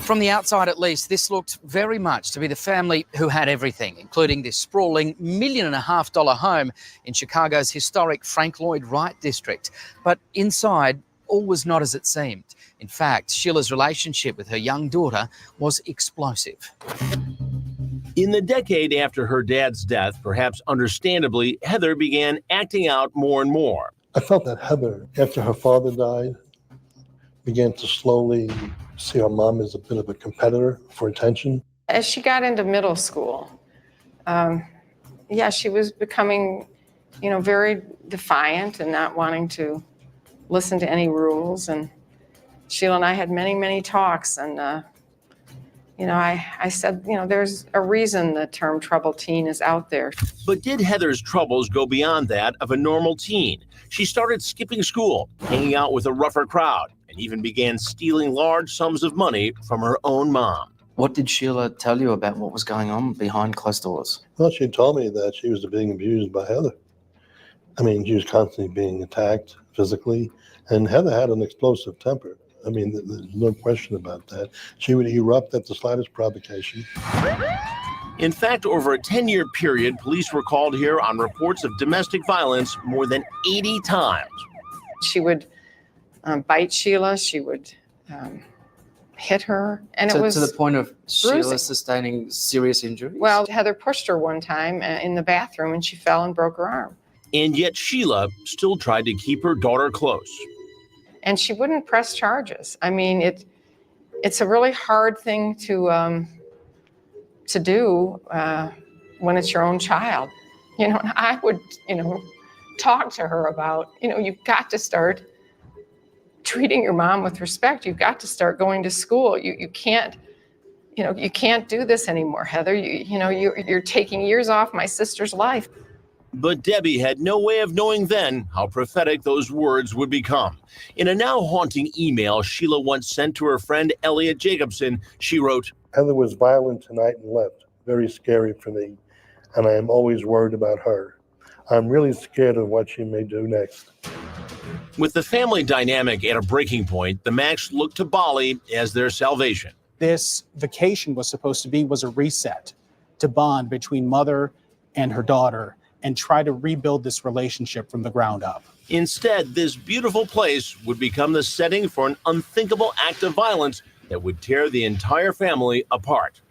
From the outside, at least, this looked very much to be the family who had everything, including this sprawling $1.5 million home in Chicago's historic Frank Lloyd Wright district. But inside, all was not as it seemed. In fact, Sheila's relationship with her young daughter was explosive. In the decade after her dad's death, perhaps understandably, Heather began acting out more and more. I felt that Heather, after her father died, began to slowly see her mom as a bit of a competitor for attention. As she got into middle school, she was becoming, very defiant and not wanting to listen to any rules. And Sheila and I had many, many talks. And, I said, there's a reason the term troubled teen is out there. But did Heather's troubles go beyond that of a normal teen? She started skipping school, hanging out with a rougher crowd, and even began stealing large sums of money from her own mom. What did Sheila tell you about what was going on behind closed doors? Well, she told me that she was being abused by Heather. I mean, she was constantly being attacked physically, and Heather had an explosive temper. I mean, there's no question about that. She would erupt at the slightest provocation. In fact, over a 10-year period, police were called here on reports of domestic violence more than 80 times. She would bite Sheila. She would hit her. And it was to the point of bruising. Sheila sustaining serious injuries? Well, Heather pushed her one time in the bathroom and she fell and broke her arm. And yet Sheila still tried to keep her daughter close. And she wouldn't press charges. I mean, it's a really hard thing to do when it's your own child. And I would, talk to her about, you've got to start treating your mom with respect. You've got to start going to school. You can't, you can't do this anymore, Heather. You're taking years off my sister's life. But Debbie had no way of knowing then how prophetic those words would become. In a now haunting email Sheila once sent to her friend Elliot Jacobson, she wrote, Heather was violent tonight and left. Very scary for me, and I am always worried about her. I'm really scared of what she may do next. With the family dynamic at a breaking point, the Macks looked to Bali as their salvation. This vacation was supposed to be a reset to bond between mother and her daughter and try to rebuild this relationship from the ground up. Instead, this beautiful place would become the setting for an unthinkable act of violence that would tear the entire family apart.